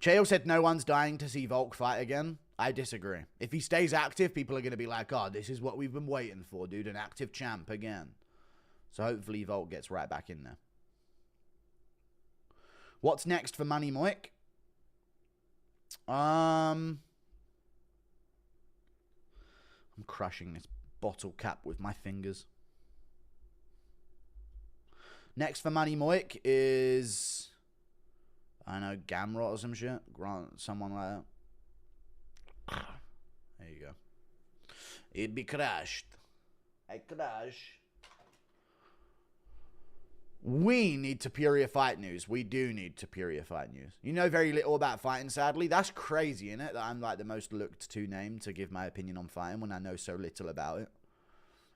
Chael said no one's dying to see Volk fight again. I disagree. If he stays active, people are going to be like, oh, this is what we've been waiting for, dude. An active champ again. So hopefully Volk gets right back in there. What's next for Money Moik? I'm crushing this bottle cap with my fingers. Next for Money Moik is, I don't know, Gamrot or some shit. Someone like that. There you go. It be crashed. I crash. We need Superior Fight News. We do need Superior Fight News. You know very little about fighting, sadly. That's crazy, isn't it? That I'm like the most looked to name to give my opinion on fighting when I know so little about it.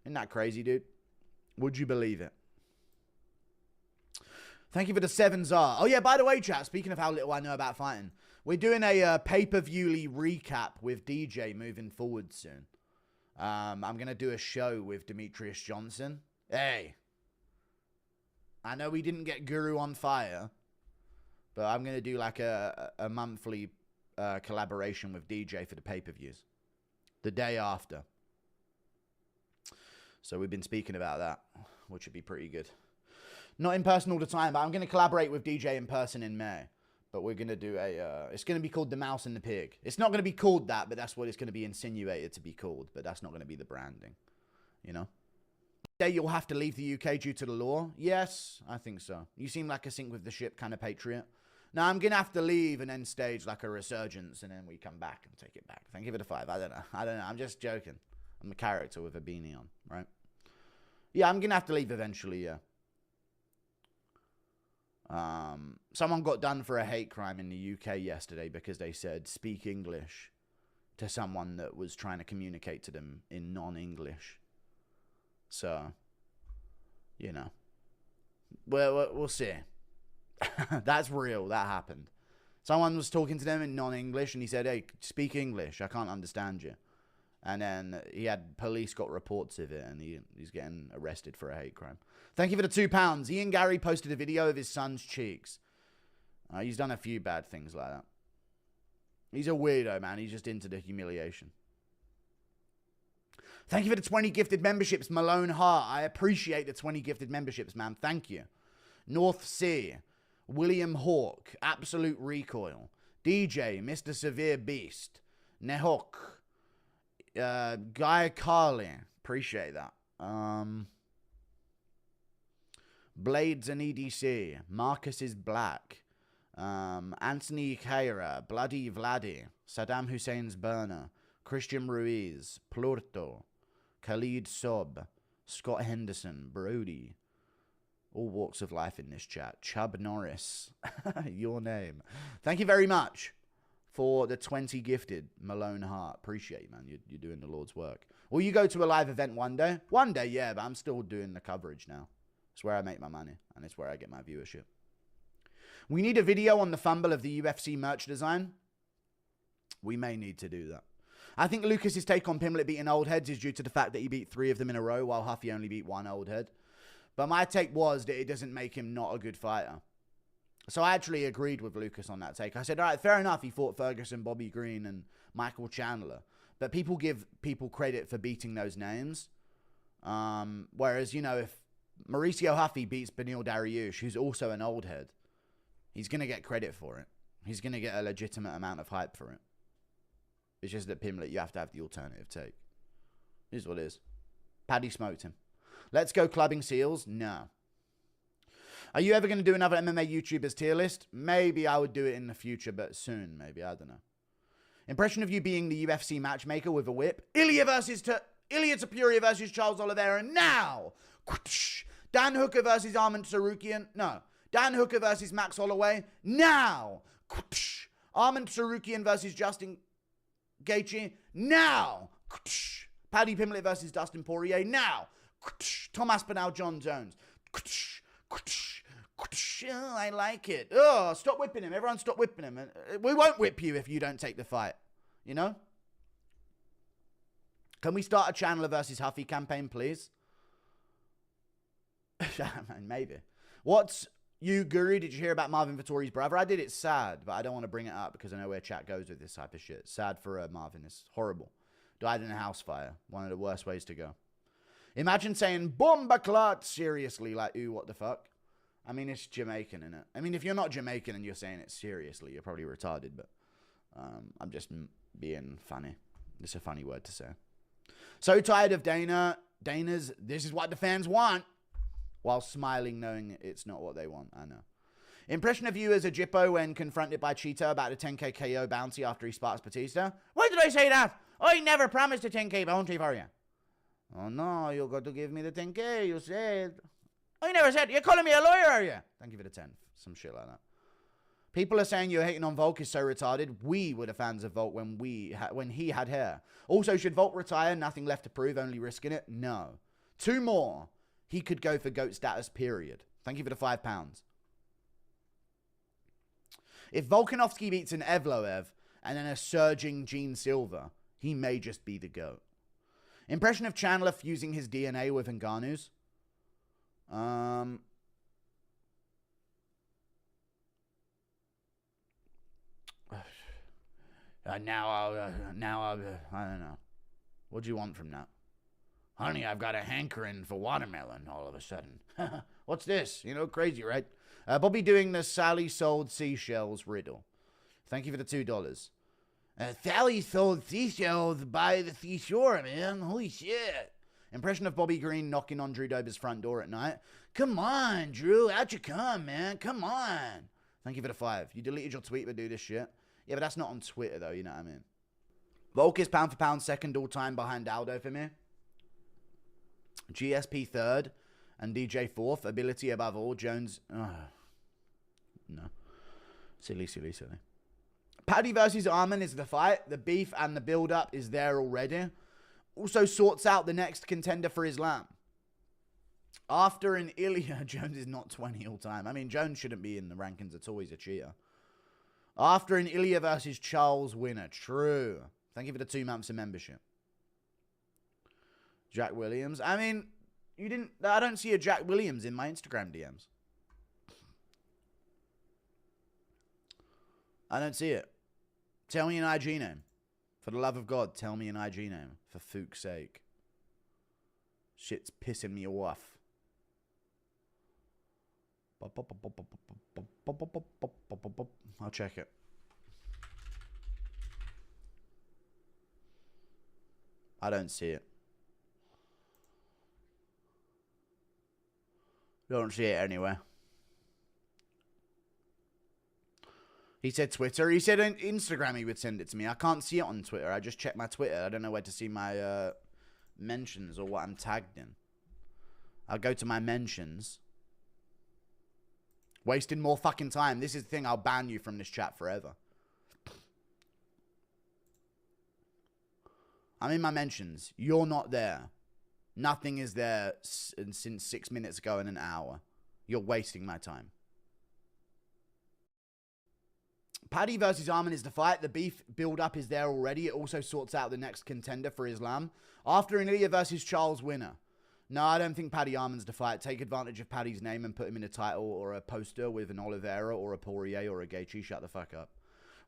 Isn't that crazy, dude? Would you believe it? Thank you for the 7-ZAR. Oh, yeah, by the way, chat, speaking of how little I know about fighting, we're doing a pay-per-view-ly recap with DJ moving forward soon. I'm going to do a show with Demetrious Johnson. Hey. I know we didn't get Guru on fire, but I'm going to do like a monthly collaboration with DJ for the pay-per-views. The day after. So we've been speaking about that, which would be pretty good. Not in person all the time, but I'm going to collaborate with DJ in person in May. But we're going to do a, it's going to be called The Mouse and the Pig. It's not going to be called that, but that's what it's going to be insinuated to be called. But that's not going to be the branding, you know? You'll have to leave the UK due to the law? Yes, I think so. You seem like a sink with the ship kind of patriot. No, I'm going to have to leave and then stage like a resurgence and then we come back and take it back. Thank you for the 5. I don't know. I'm just joking. I'm a character with a beanie on, right? Yeah, I'm going to have to leave eventually, yeah. Someone got done for a hate crime in the UK yesterday because they said speak English to someone that was trying to communicate to them in non-English. So, you know, we'll see. That's real. That happened. Someone was talking to them in non-English and he said, hey, speak English. I can't understand you. And then he had police got reports of it and he's getting arrested for a hate crime. Thank you for the £2. Ian Gary posted a video of his son's cheeks. He's done a few bad things like that. He's a weirdo, man. He's just into the humiliation. Thank you for the 20 gifted memberships, Malone Hart. I appreciate the 20 gifted memberships, man. Thank you. North Sea, William Hawk, Absolute Recoil, DJ, Mr. Severe Beast, Nehok, Guy Carly. Appreciate that. Blades and EDC, Marcus is Black, Anthony Kaira, Bloody Vladdy, Saddam Hussein's Burner, Christian Ruiz, Plurto, Khalid Sob, Scott Henderson, Brody. All walks of life in this chat. Chubb Norris, your name. Thank you very much for the 20 gifted, Malone Hart. Appreciate you, man. You're doing the Lord's work. Will you go to a live event one day? One day, yeah, but I'm still doing the coverage now. It's where I make my money, and it's where I get my viewership. We need a video on the fumble of the UFC merch design. We may need to do that. I think Lucas's take on Pimlet beating old heads is due to the fact that he beat 3 of them in a row, while Huffy only beat 1 old head. But my take was that it doesn't make him not a good fighter. So I actually agreed with Lucas on that take. I said, all right, fair enough. He fought Ferguson, Bobby Green, and Michael Chandler. But people give people credit for beating those names. Whereas, you know, if Mauricio Huffy beats Beneil Dariush, who's also an old head, he's going to get credit for it. He's going to get a legitimate amount of hype for it. It's just that Pimlet, you have to have the alternative take. Here's what it is. Paddy smoked him. Let's go clubbing seals? No. Are you ever going to do another MMA YouTubers tier list? Maybe I would do it in the future, but soon, maybe. I don't know. Impression of you being the UFC matchmaker with a whip. Ilya Topuria versus Charles Oliveira now. Dan Hooker versus Arman Tsarukyan. No. Dan Hooker versus Max Holloway now. Arman Tsarukyan versus Justin Gaethje now. Paddy Pimlet versus Dustin Poirier now. Tom Aspinall, John Jones. Oh, I like it. Oh, stop whipping him. Everyone stop whipping him. We won't whip you if you don't take the fight. You know? Can we start a Chandler versus Huffy campaign, please? Maybe. What's You, Guru, did you hear about Marvin Vittori's brother? I did. It's sad, but I don't want to bring it up because I know where chat goes with this type of shit. Sad for Marvin. It's horrible. Died in a house fire. One of the worst ways to go. Imagine saying bomba clot seriously, like, ooh, what the fuck? I mean, it's Jamaican, innit? I mean, if you're not Jamaican and you're saying it seriously, you're probably retarded, but I'm just being funny. It's a funny word to say. So tired of Dana's, this is what the fans want, while smiling knowing it's not what they want. I know. Impression of you as a Jippo when confronted by Cheetah about a 10k KO bounty after he sparks Batista. Why did I say that? I never promised a 10k bounty for you. Oh no, you got to give me the 10k, you said. I never said. You're calling me a lawyer, are you? Thank you for the 10. Some shit like that. People are saying you're hating on Volk is so retarded. We were the fans of Volk when he had hair. Also, should Volk retire? Nothing left to prove, only risking it? No. 2 more. He could go for GOAT status, period. Thank you for the £5. If Volkanovski beats an Evloev and then a surging Gene Silver, he may just be the GOAT. Impression of Chandler fusing his DNA with Ngannou's. Now I don't know. What do you want from that? Honey, I've got a hankering for watermelon all of a sudden. What's this? You know, crazy, right? Bobby doing the Sally sold seashells riddle. Thank you for the $2. Sally sold seashells by the seashore, man. Holy shit. Impression of Bobby Green knocking on Drew Dober's front door at night. Come on, Drew. Out you come, man. Come on. Thank you for the 5. You deleted your tweet, but do this shit. Yeah, but that's not on Twitter, though. You know what I mean? Volk is pound for pound second all time behind Aldo for me. GSP third and DJ fourth. Ability above all. Jones. No. Silly. Paddy versus Arman is the fight. The beef and the build-up is there already. Also sorts out the next contender for Islam. After an Ilya, Jones is not 20 all time. I mean, Jones shouldn't be in the rankings at all. He's a cheater. After an Ilya versus Charles winner. True. Thank you for the 2 months of membership. Jack Williams. I mean, I don't see a Jack Williams in my Instagram DMs. I don't see it. Tell me an IG name. For the love of God, tell me an IG name. For Fook's sake. Shit's pissing me off. I'll check it. I don't see it. Don't see it anywhere. He said Twitter. He said on Instagram he would send it to me. I can't see it on Twitter. I just checked my Twitter. I don't know where to see my mentions or what I'm tagged in. I'll go to my mentions. Wasting more fucking time. This is the thing. I'll ban you from this chat forever. I'm in my mentions. You're not there. Nothing is there since 6 minutes ago in an hour. You're wasting my time. Paddy versus Arman is the fight. The beef build-up is there already. It also sorts out the next contender for Islam. After an Ilya versus Charles winner. No, I don't think Paddy Arman's the fight. Take advantage of Paddy's name and put him in a title or a poster with an Oliveira or a Poirier or a Gaethje. Shut the fuck up.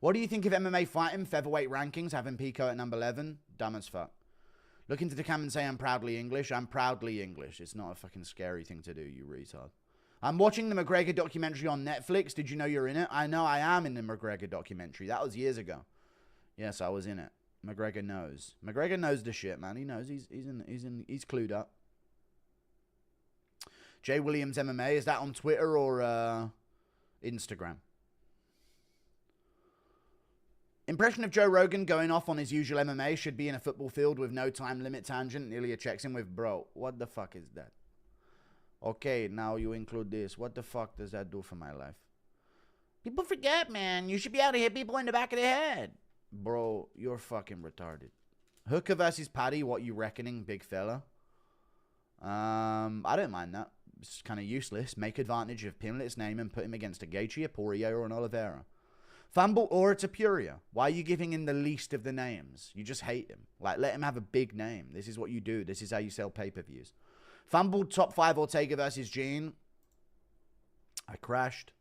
What do you think of MMA fighting? Featherweight rankings, having Pico at number 11? Dumb as fuck. Look into the cam and say I'm proudly English. I'm proudly English. It's not a fucking scary thing to do, you retard. I'm watching the McGregor documentary on Netflix. Did you know you're in it? I know I am in the McGregor documentary. That was years ago. Yes, I was in it. McGregor knows. McGregor knows the shit, man. He knows. He's clued up. Jay Williams MMA. Is that on Twitter or Instagram? Impression of Joe Rogan going off on his usual MMA should be in a football field with no time limit tangent. Ilya checks in with, bro, what the fuck is that? Okay, now you include this. What the fuck does that do for my life? People forget, man. You should be able to hit people in the back of the head. Bro, you're fucking retarded. Hooker versus Paddy, what you reckoning, big fella? I don't mind that. It's kind of useless. Make advantage of Pimlet's name and put him against a Gaethje, a Poirier, or an Oliveira. Fumble or it's a Puria. Why are you giving him the least of the names? You just hate him. Like, let him have a big name. This is what you do. This is how you sell pay-per-views. Fumbled top 5 Ortega versus Gene. I crashed.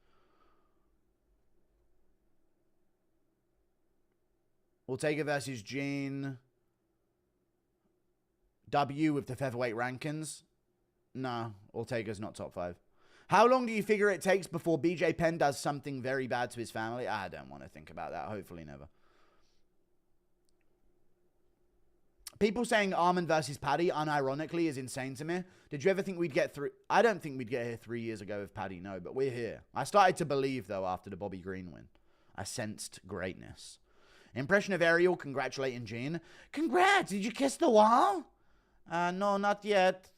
Ortega versus Gene. W with the featherweight rankings. No, Ortega's not top 5. How long do you figure it takes before BJ Penn does something very bad to his family? I don't want to think about that. Hopefully never. People saying ARMAN versus PADDY, unironically, is insane to me. Did you ever think we'd get through? I don't think we'd get here 3 years ago with PADDY, no, but we're here. I started to believe, though, after the Bobby Green win. I sensed greatness. Impression of Ariel, congratulating Gene. Congrats, did you kiss the wall? No, not yet.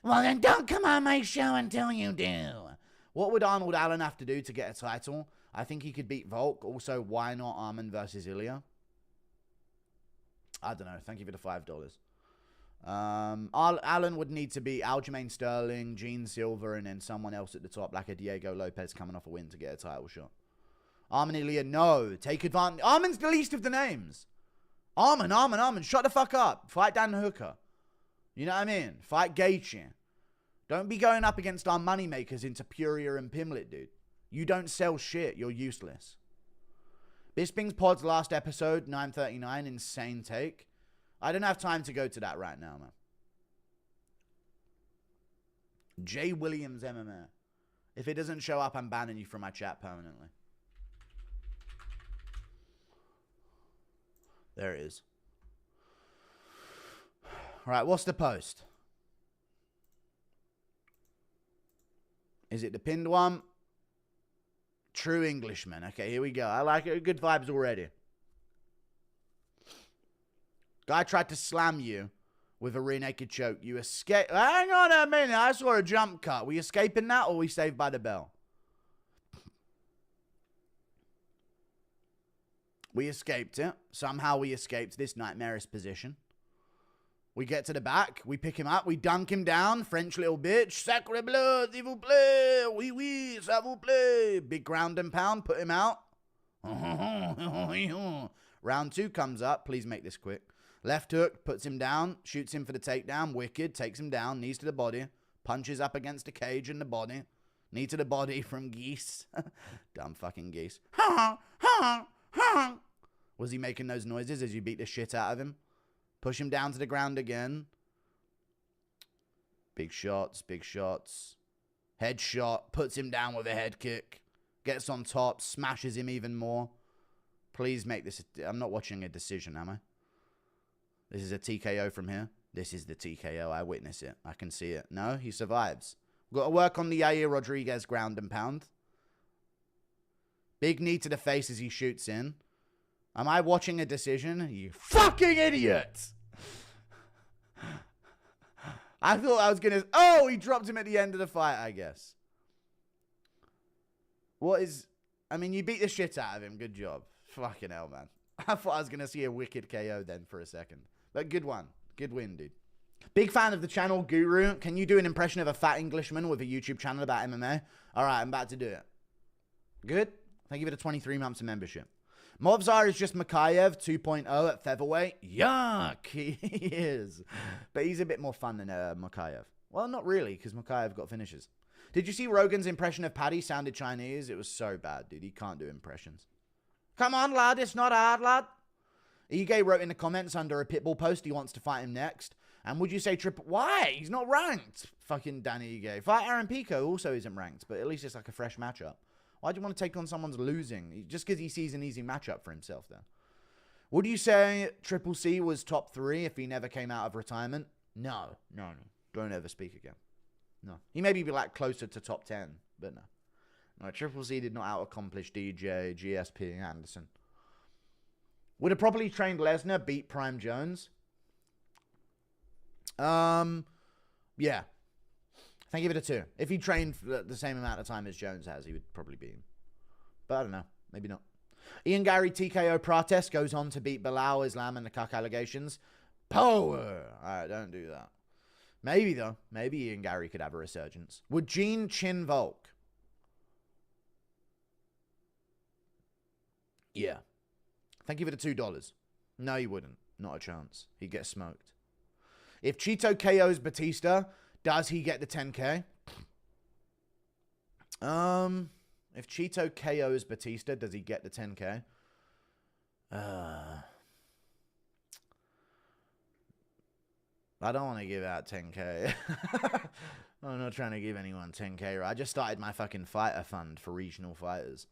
Well, then don't come on my show until you do. What would Arnold Allen have to do to get a title? I think he could beat Volk. Also, why not ARMAN versus Ilya? I don't know. Thank you for the $5. Allen would need to beat Aljamain Sterling, Gene Silver, and then someone else at the top, like a Diego Lopez coming off a win to get a title shot. ARMAN Ilya, no. Take advantage. ARMAN's the least of the names. ARMAN. Shut the fuck up. Fight Dan Hooker. You know what I mean? Fight Gaethje. Don't be going up against our moneymakers in Topuria and Pimlet, dude. You don't sell shit. You're useless. Bisping's pod's last episode, 9:39, insane take. I don't have time to go to that right now, man. Jay Williams MMA. If it doesn't show up, I'm banning you from my chat permanently. There it is. All right, what's the post? Is it the pinned one? True Englishman. Okay, here we go. I like it. Good vibes already. Guy tried to slam you with a rear naked choke. You escape. Hang on a minute. I saw a jump cut. We escaping that or we saved by the bell? We escaped it. Somehow we escaped this nightmarish position. We get to the back. We pick him up. We dunk him down. French little bitch. Sacre bleu, s'il vous plaît. Oui, oui, ça vous plaît. Big ground and pound. Put him out. Round 2 comes up. Please make this quick. Left hook. Puts him down. Shoots him for the takedown. Wicked. Takes him down. Knees to the body. Punches up against the cage and the body. Knee to the body from Geese. Dumb fucking Geese. Was he making those noises as you beat the shit out of him? Push him down to the ground again. Big shots, big shots. Headshot. Puts him down with a head kick. Gets on top. Smashes him even more. Please make this... I'm not watching a decision, am I? This is a TKO from here. This is the TKO. I witness it. I can see it. No, he survives. We've got to work on the Yair Rodriguez ground and pound. Big knee to the face as he shoots in. Am I watching a decision? You fucking idiot! I thought I was going to... Oh, he dropped him at the end of the fight, I guess. What is... I mean, you beat the shit out of him. Good job. Fucking hell, man. I thought I was going to see a wicked KO then for a second. But good one. Good win, dude. Big fan of the channel, Guru. Can you do an impression of a fat Englishman with a YouTube channel about MMA? All right, I'm about to do it. Good? Thank you for the 23 months of membership. MOVSAR is just MOKAEV 2.0 at featherweight. Yuck, he is. But he's a bit more fun than MOKAEV. Well, not really, because MOKAEV got finishes. Did you see Rogan's impression of Paddy sounded Chinese? It was so bad, dude. He can't do impressions. Come on, lad. It's not hard, lad. Ige wrote in the comments under a Pitbull post he wants to fight him next. And would you say triple... Why? He's not ranked. Fucking Danny Ige. Fight Aaron Pico also isn't ranked, but at least it's like a fresh matchup. Why do you want to take on someone's losing? Just because he sees an easy matchup for himself, then. Would you say Triple C was top 3 if he never came out of retirement? No. Don't ever speak again. No. He maybe be like closer to top 10, but no. No, Triple C did not out-accomplish DJ, GSP, and Anderson. Would a properly trained Lesnar beat Prime Jones? Yeah. I think give it a 2. If he trained for the same amount of time as Jones has, he would probably beat him. But I don't know. Maybe not. Ian Gary TKO Prates goes on to beat Bilal Islam and the cuck allegations. Power! Alright, don't do that. Maybe, though. Maybe Ian Gary could have a resurgence. Would Gene chin Volk? Yeah. Thank you for the $2. No, he wouldn't. Not a chance. He'd get smoked. If Cheeto KOs Batista... Does he get the 10K? If Cheeto KOs Batista, does he get the 10K? I don't want to give out 10K. I'm not trying to give anyone 10K. I just started my fucking fighter fund for regional fighters.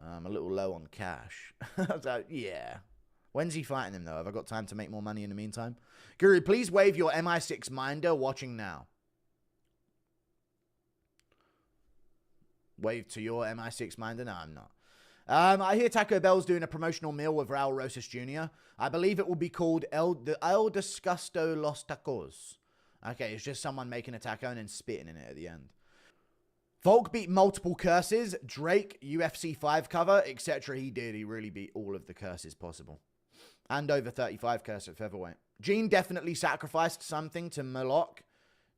I'm a little low on cash. So, yeah. When's he fighting him, though? Have I got time to make more money in the meantime? Guru, please wave your MI6 minder watching now. Wave to your MI6 minder? No, I'm not. I hear Taco Bell's doing a promotional meal with Raul Rosas Jr. I believe it will be called El Disgusto Los Tacos. Okay, it's just someone making a taco and then spitting in it at the end. VOLK beat multiple curses. Drake, UFC 5 cover, etc. He did. He really beat all of the curses possible. And over 35 curse at featherweight. Gene definitely sacrificed something to Malok.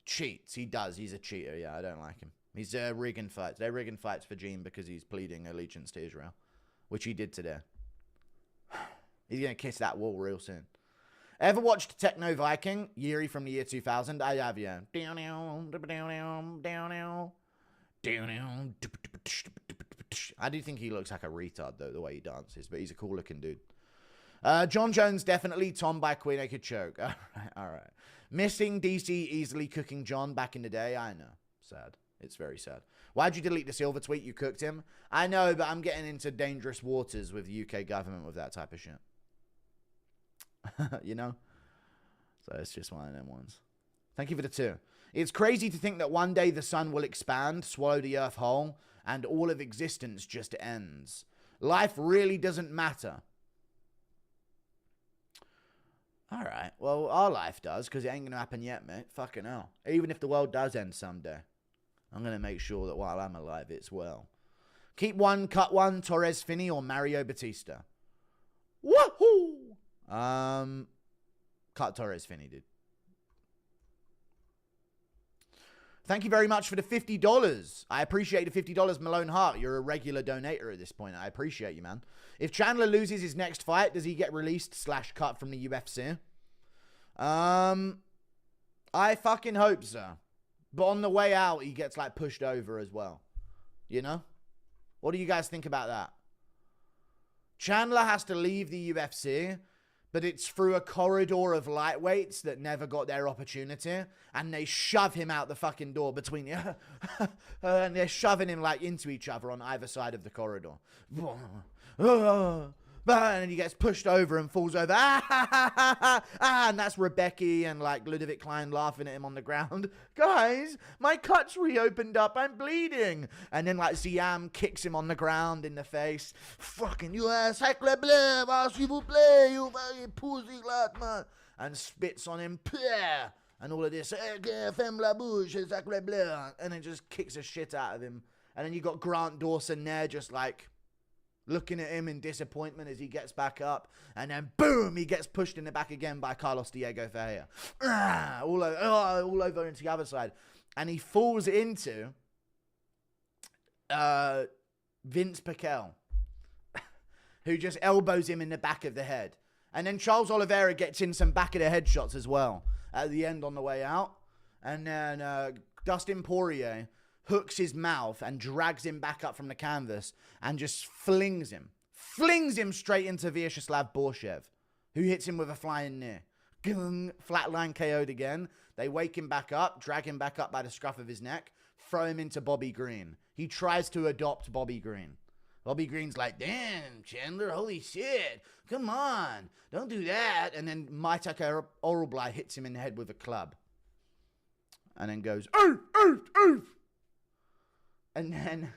Cheats. He does. He's a cheater. Yeah, I don't like him. He's rigging fights. They're rigging fights for Gene because he's pleading allegiance to Israel, which he did today. He's going to kiss that wall real soon. Ever watched Techno Viking? Yuri from the year 2000? I have, yeah. I do think he looks like a retard, though, the way he dances, but he's a cool-looking dude. John Jones, definitely. Tom by Queen Naked Choke. All right, all right. Missing DC easily cooking John back in the day? I know. Sad. It's very sad. Why'd you delete the Silver tweet? You cooked him? I know, but I'm getting into dangerous waters with the UK government with that type of shit. You know? So it's just one of them ones. Thank you for the 2. It's crazy to think that one day the sun will expand, swallow the earth whole, and all of existence just ends. Life really doesn't matter. Alright, well, our life does, because it ain't going to happen yet, mate. Fucking hell. Even if the world does end someday, I'm going to make sure that while I'm alive, it's well. Keep one, cut one, Torres Finney or Mario Batista. Woohoo! Cut Torres Finney, dude. Thank you very much for the $50. I appreciate the $50, Malone Hart. You're a regular donator at this point. I appreciate you, man. If Chandler loses his next fight, does he get released / cut from the UFC? I fucking hope so. But on the way out, he gets, like, pushed over as well. You know? What do you guys think about that? Chandler has to leave the UFC, but it's through a corridor of lightweights that never got their opportunity, and they shove him out the fucking door between you. And they're shoving him, like, into each other on either side of the corridor. And he gets pushed over and falls over. And that's Rebecca and, like, Ludovic Klein laughing at him on the ground. Guys, my cut's reopened up. I'm bleeding. And then, like, Ziam kicks him on the ground in the face. Fucking, you sacre bleu, s'il vous plaît, you fucking pussy, man. And spits on him. And all of this. Ferme la bouche, sacre bleu. And then just kicks the shit out of him. And then you got Grant Dawson there just, like, looking at him in disappointment as he gets back up. And then, boom, he gets pushed in the back again by Carlos Diego Ferreira. All over into the other side. And he falls into Vince Piquel, who just elbows him in the back of the head. And then Charles Oliveira gets in some back of the head shots as well at the end on the way out. And then Dustin Poirier hooks his mouth and drags him back up from the canvas and just flings him straight into Vyacheslav Borshev, who hits him with a flying knee. Flatline KO'd again. They wake him back up, drag him back up by the scruff of his neck, throw him into Bobby Green. He tries to adopt Bobby Green. Bobby Green's like, damn, Chandler, holy shit, come on, don't do that. And then Maitaka Oralblai hits him in the head with a club. And then goes, oof, oof, oof. And then,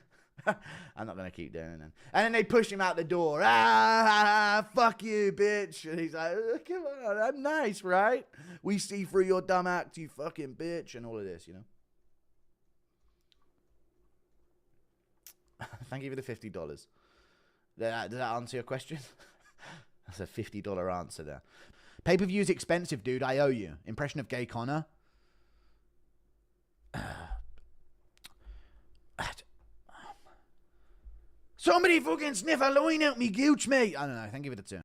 I'm not going to keep doing it then. And then they push him out the door. Fuck you, bitch. And he's like, come on, I'm nice, right? We see through your dumb act, you fucking bitch. And all of this, you know. Thank you for the $50. Does that answer your question? That's a $50 answer there. Pay-per-view is expensive, dude. I owe you. Impression of Gay Connor. Somebody fucking sniff a line out me gooch, mate. I don't know. Thank you for the 2.